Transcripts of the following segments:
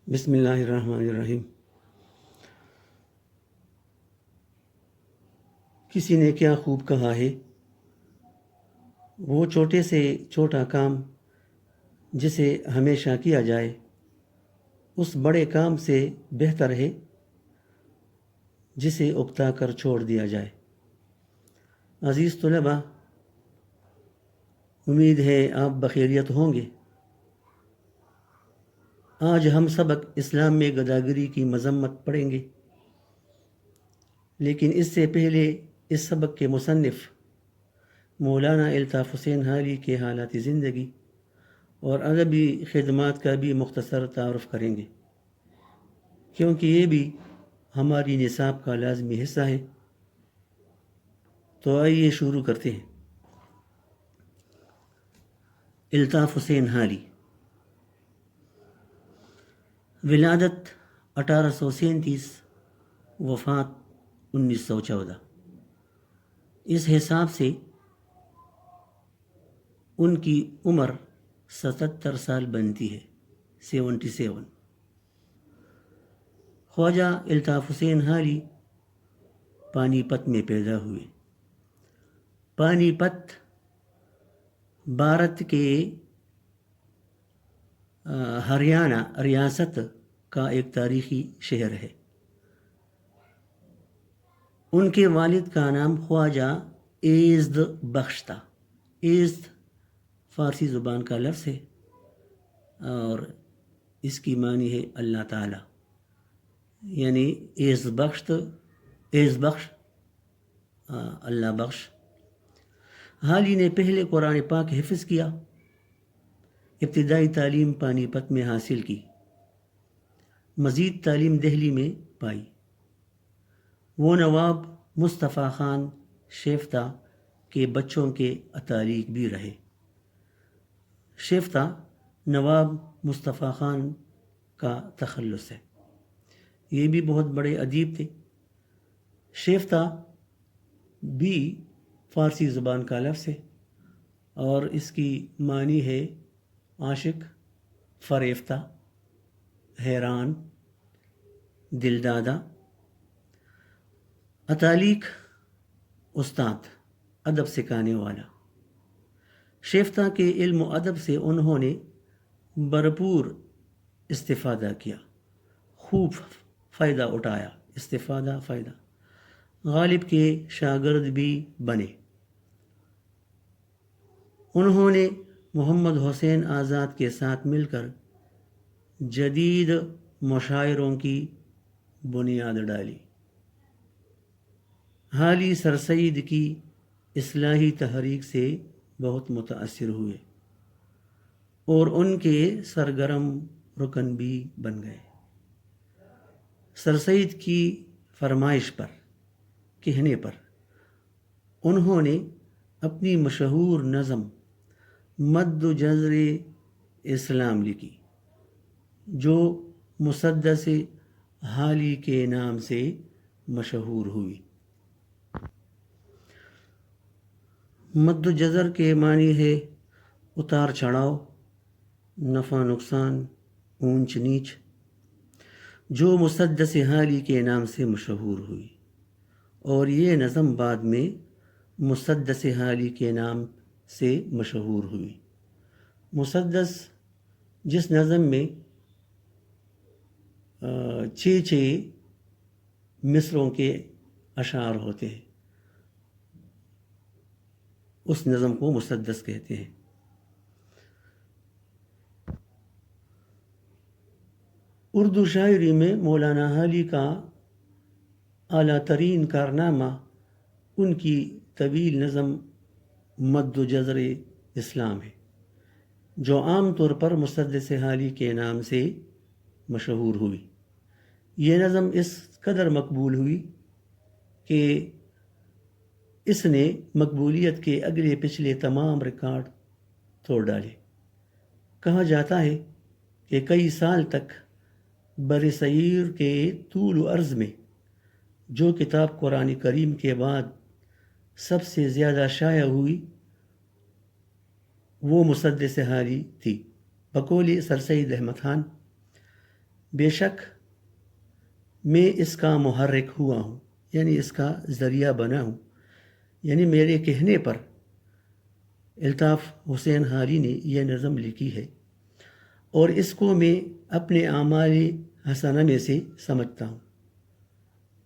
بسم اللہ الرحمن الرحیم۔ کسی نے کیا خوب کہا ہے، وہ چھوٹے سے چھوٹا کام جسے ہمیشہ کیا جائے اس بڑے کام سے بہتر ہے جسے اکتا کر چھوڑ دیا جائے۔ عزیز طلباء، امید ہے آپ بخیریت ہوں گے۔ آج ہم سبق اسلام میں گداگری کی مذمت پڑھیں گے، لیکن اس سے پہلے اس سبق کے مصنف مولانا الطاف حسین حالی کے حالات زندگی اور ادبی خدمات کا بھی مختصر تعارف کریں گے، کیونکہ یہ بھی ہماری نصاب کا لازمی حصہ ہے۔ تو آئیے شروع کرتے ہیں۔ الطاف حسین حالی، ولادت 1837، وفات 1914۔ اس حساب سے ان کی عمر 77 سال بنتی ہے، 77۔ خواجہ الطاف حسین حالی پانی پت میں پیدا ہوئے۔ پانی پت بھارت کے ہریانہ ریاست کا ایک تاریخی شہر ہے۔ ان کے والد کا نام خواجہ ایزد بخش تھا۔ ایزد فارسی زبان کا لفظ ہے اور اس کی معنی ہے اللہ تعالی، یعنی ایز بخش اللہ بخش۔ حالی نے پہلے قرآن پاک حفظ کیا، ابتدائی تعلیم پانی پت میں حاصل کی، مزید تعلیم دہلی میں پائی۔ وہ نواب مصطفیٰ خان شیفتہ کے بچوں کے اتالیق بھی رہے۔ شیفتہ نواب مصطفیٰ خان کا تخلص ہے، یہ بھی بہت بڑے ادیب تھے۔ شیفتہ بھی فارسی زبان کا لفظ ہے اور اس کی معنی ہے عاشق، فریفتہ، حیران، دلدادہ۔ اتالیق استاد، ادب سکھانے والا۔ شیفتہ کے علم و ادب سے انہوں نے بھرپور استفادہ کیا، خوب فائدہ اٹھایا۔ فائدہ۔ غالب کے شاگرد بھی بنے۔ انہوں نے محمد حسین آزاد کے ساتھ مل کر جدید مشاعروں کی بنیاد ڈالی۔ حالی سر سید کی اصلاحی تحریک سے بہت متاثر ہوئے اور ان کے سرگرم رکن بھی بن گئے۔ سر سید کی فرمائش پر، کہنے پر، انہوں نے اپنی مشہور نظم مد جزر اسلام لکھی، جو مسدس حالی کے نام سے مشہور ہوئی۔ مد جزر کے معنی ہے اتار چڑھاؤ، نفع نقصان، اونچ نیچ، جو مسدس حالی کے نام سے مشہور ہوئی، اور یہ نظم بعد میں مسدس حالی کے نام سے مشہور ہوئی۔ مسدس جس نظم میں 6 مصروں کے اشعار ہوتے ہیں، اس نظم کو مسدس کہتے ہیں۔ اردو شاعری میں مولانا حالی کا اعلیٰ ترین کارنامہ ان کی طویل نظم مد جزر اسلام ہے، جو عام طور پر مسدس حالی کے نام سے مشہور ہوئی۔ یہ نظم اس قدر مقبول ہوئی کہ اس نے مقبولیت کے اگلے پچھلے تمام ریکارڈ توڑ ڈالے۔ کہا جاتا ہے کہ کئی سال تک برصغیر کے طول و عرض میں جو کتاب قرآن کریم کے بعد سب سے زیادہ شائع ہوئی وہ مسدس حالی تھی، بقول سر سید احمد خان۔ بے شک میں اس کا محرک ہوا ہوں، یعنی اس کا ذریعہ بنا ہوں، یعنی میرے کہنے پر الطاف حسین حالی نے یہ نظم لکھی ہے، اور اس کو میں اپنے اعمال حسنہ میں سے سمجھتا ہوں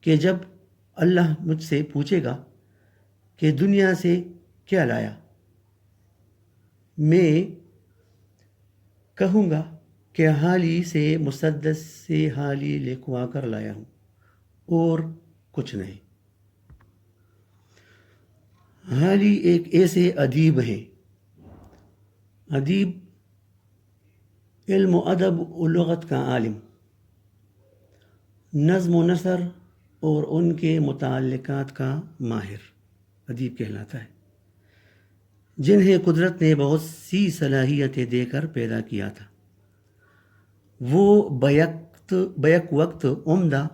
کہ جب اللہ مجھ سے پوچھے گا کہ دنیا سے کیا لایا، میں کہوں گا کہ حالی سے مسدس سے حالی لکھوا کر لایا ہوں اور کچھ نہیں۔ حالی ایک ایسے ادیب ہیں، ادیب علم و ادب و لغت کا عالم، نظم و نثر اور ان کے متعلقات کا ماہر ادیب کہلاتا ہے، جنہیں قدرت نے بہت سی صلاحیتیں دے کر پیدا کیا تھا۔ وہ بیک وقت عمدہ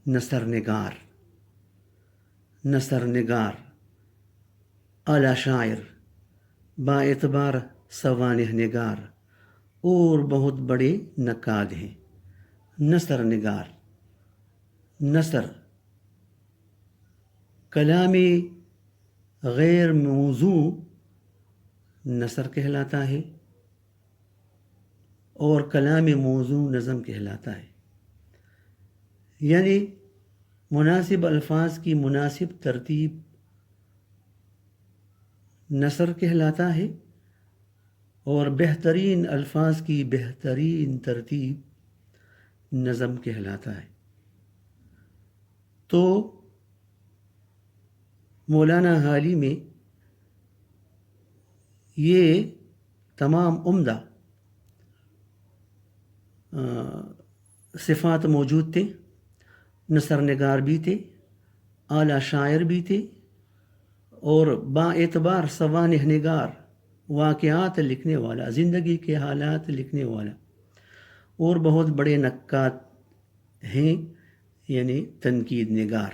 نثر نگار، اعلی شاعر، با اعتبار سوانح نگار اور بہت بڑے نقاد ہیں۔ نثر کلام غیر موزوں نثر کہلاتا ہے اور کلام موزوں نظم کہلاتا ہے، یعنی مناسب الفاظ کی مناسب ترتیب نثر کہلاتا ہے اور بہترین الفاظ کی بہترین ترتیب نظم کہلاتا ہے۔ تو مولانا حالی میں یہ تمام عمدہ صفات موجود تھے، نثر نگار بھی تھے، اعلیٰ شاعر بھی تھے، اور با اعتبار سوانح نگار، واقعات لکھنے والا، زندگی کے حالات لکھنے والا، اور بہت بڑے نقاد ہیں، یعنی تنقید نگار،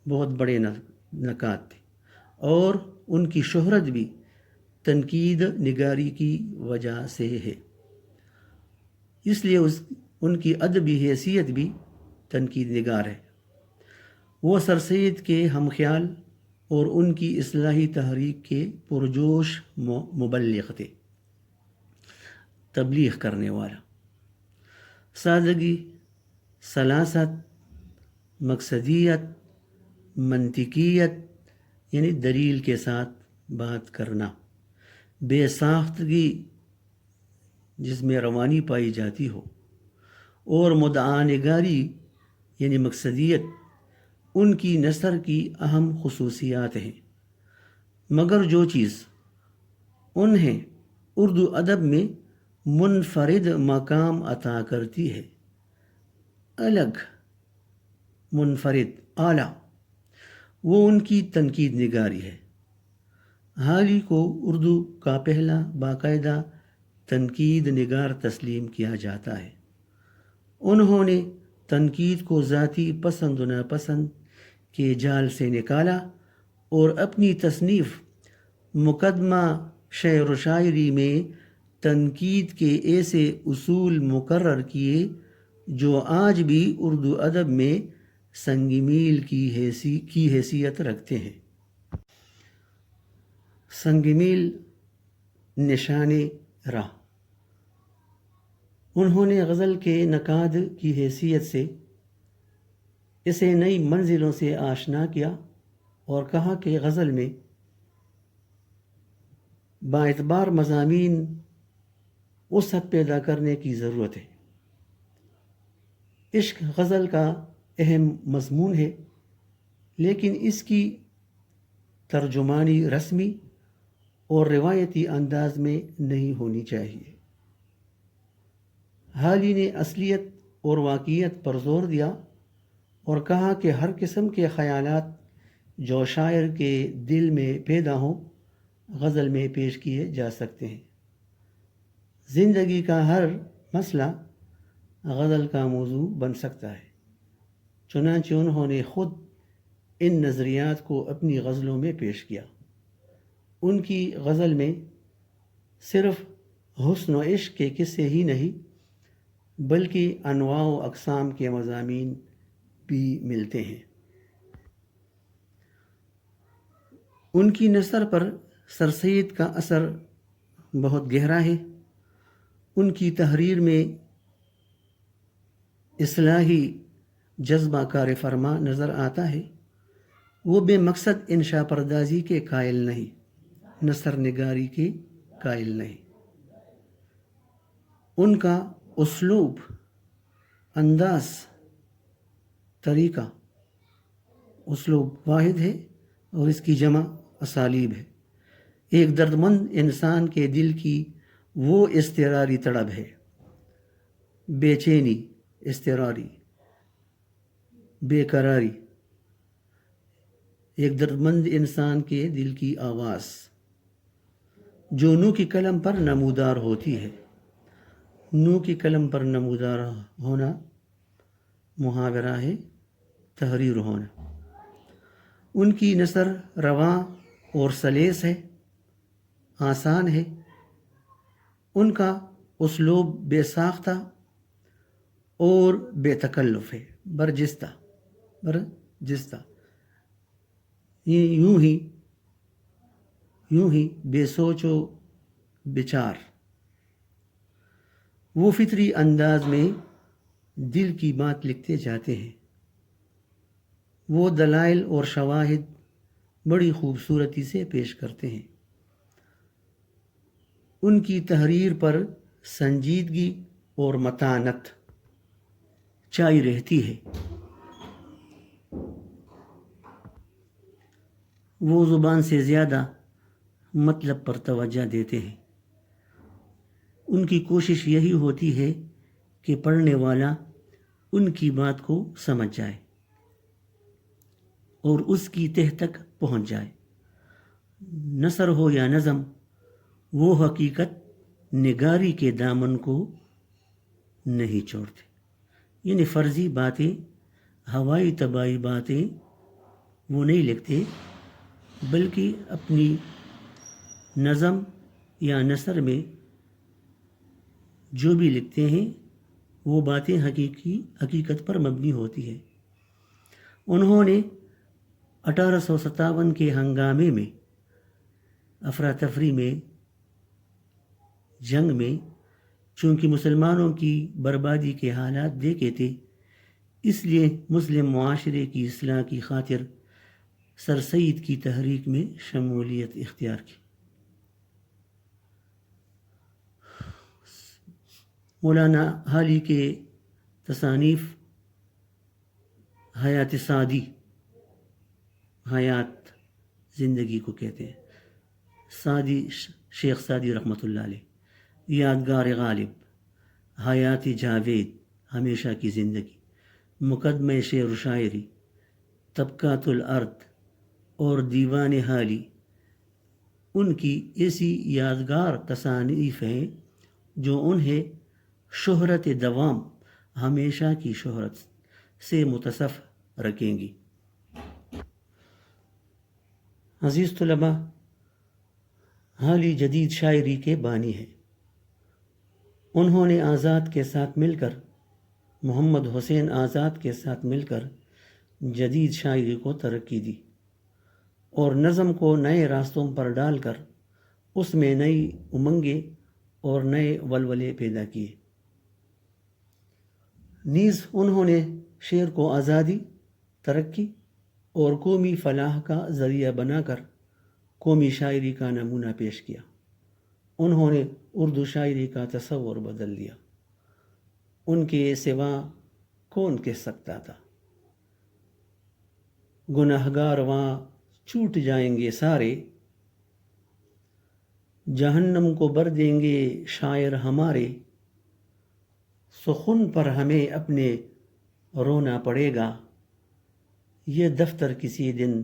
بہت بڑے نقاد تھے، اور ان کی شہرت بھی تنقید نگاری کی وجہ سے ہے، اس لیے ان کی ادبی حیثیت بھی تنقید نگار ہے۔ وہ سر سید کے ہم خیال اور ان کی اصلاحی تحریک کے پرجوش مبلغ تھے، تبلیغ کرنے والا۔ سادگی، سلاست، مقصدیت، منطقیت یعنی دلیل کے ساتھ بات کرنا، بے ساختگی جس میں روانی پائی جاتی ہو، اور مدعا نگاری یعنی مقصدیت ان کی نثر کی اہم خصوصیات ہیں، مگر جو چیز انہیں اردو ادب میں منفرد مقام عطا کرتی ہے، الگ، منفرد، اعلیٰ، وہ ان کی تنقید نگاری ہے۔ حالی کو اردو کا پہلا باقاعدہ تنقید نگار تسلیم کیا جاتا ہے۔ انہوں نے تنقید کو ذاتی پسند و ناپسند کے جال سے نکالا اور اپنی تصنیف مقدمہ شعر و شاعری میں تنقید کے ایسے اصول مقرر کیے جو آج بھی اردو ادب میں سنگ میل کی حیثیت رکھتے ہیں۔ سنگ میل، نشان راہ۔ انہوں نے غزل کے نقاد کی حیثیت سے اسے نئی منزلوں سے آشنا کیا اور کہا کہ غزل میں باعتبار مضامین وسعت پیدا کرنے کی ضرورت ہے۔ عشق غزل کا اہم مضمون ہے، لیکن اس کی ترجمانی رسمی اور روایتی انداز میں نہیں ہونی چاہیے۔ حالی نے اصلیت اور واقعیت پر زور دیا اور کہا کہ ہر قسم کے خیالات جو شاعر کے دل میں پیدا ہوں غزل میں پیش کیے جا سکتے ہیں۔ زندگی کا ہر مسئلہ غزل کا موضوع بن سکتا ہے، چنانچہ انہوں نے خود ان نظریات کو اپنی غزلوں میں پیش کیا۔ ان کی غزل میں صرف حسن و عشق کے قصے ہی نہیں بلکہ انواع و اقسام کے مضامین بھی ملتے ہیں۔ ان کی نثر پر سر سید کا اثر بہت گہرا ہے۔ ان کی تحریر میں اصلاحی جذبہ کار فرما نظر آتا ہے۔ وہ بے مقصد انشا پردازی کے قائل نہیں، نثر نگاری کے قائل نہیں۔ ان کا اسلوب، انداز، طریقہ، اسلوب واحد ہے اور اس کی جمع اسالیب ہے۔ ایک دردمند انسان کے دل کی وہ اضطراری تڑپ ہے، بے چینی، اضطراری، بے قراری، ایک دردمند انسان کے دل کی آواز جو نو کی قلم پر نمودار ہوتی ہے۔ نو کی قلم پر نمودار ہونا محاورہ ہے، تحریر ہونا۔ ان کی نثر رواں اور سلیس ہے، آسان ہے۔ ان کا اسلوب بے ساختہ اور بے تکلف ہے، برجستہ یوں ہی بے سوچ و بچار۔ وہ فطری انداز میں دل کی بات لکھتے جاتے ہیں۔ وہ دلائل اور شواہد بڑی خوبصورتی سے پیش کرتے ہیں۔ ان کی تحریر پر سنجیدگی اور متانت چھائی رہتی ہے۔ وہ زبان سے زیادہ مطلب پر توجہ دیتے ہیں۔ ان کی کوشش یہی ہوتی ہے کہ پڑھنے والا ان کی بات کو سمجھ جائے اور اس کی تہ تک پہنچ جائے۔ نثر ہو یا نظم، وہ حقیقت نگاری کے دامن کو نہیں چھوڑتے۔ یعنی فرضی باتیں، ہوائی طبائی باتیں وہ نہیں لکھتے، بلکہ اپنی نظم یا نثر میں جو بھی لکھتے ہیں وہ باتیں حقیقت پر مبنی ہوتی ہے۔ انہوں نے 1857 کے ہنگامے میں، افراتفری میں، جنگ میں، چونکہ مسلمانوں کی بربادی کے حالات دیکھے تھے، اس لیے مسلم معاشرے کی اصلاح کی خاطر سر سید کی تحریک میں شمولیت اختیار کی۔ مولانا حالی کے تصانیف حیات سعدی، حیات زندگی کو کہتے ہیں، سعدی شیخ سعدی رحمۃ اللہ علیہ، یادگار غالب، حیات جاوید ہمیشہ کی زندگی، مقدمہ شعر و شاعری، طبقات الارض اور دیوان حالی ان کی ایسی یادگار تصانیف ہیں جو انہیں شہرت دوام، ہمیشہ کی شہرت سے متصف رکھیں گی۔ عزیز طلباء، حالی جدید شاعری کے بانی ہیں۔ انہوں نے آزاد کے ساتھ مل کر، محمد حسین آزاد کے ساتھ مل کر جدید شاعری کو ترقی دی اور نظم کو نئے راستوں پر ڈال کر اس میں نئی امنگیں اور نئے ولولے پیدا کیے۔ نیز انہوں نے شعر کو آزادی، ترقی اور قومی فلاح کا ذریعہ بنا کر قومی شاعری کا نمونہ پیش کیا۔ انہوں نے اردو شاعری کا تصور بدل دیا۔ ان کے سوا کون کہہ سکتا تھا؟ گنہگار وہاں چھوٹ جائیں گے سارے، جہنم کو بھر دیں گے شاعر ہمارے، سخن پر ہمیں اپنے رونا پڑے گا، یہ دفتر کسی دن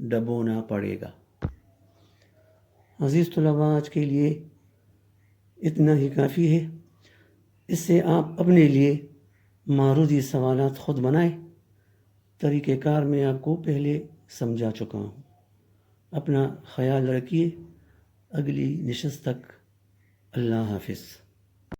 ڈبونا پڑے گا۔ عزیز طلباء، آج کے لیے اتنا ہی کافی ہے۔ اس سے آپ اپنے لیے معروضی سوالات خود بنائیں۔ طریقہ کار میں آپ کو پہلے سمجھا چکا ہوں۔ اپنا خیال رکھیے۔ اگلی نشست تک اللہ حافظ۔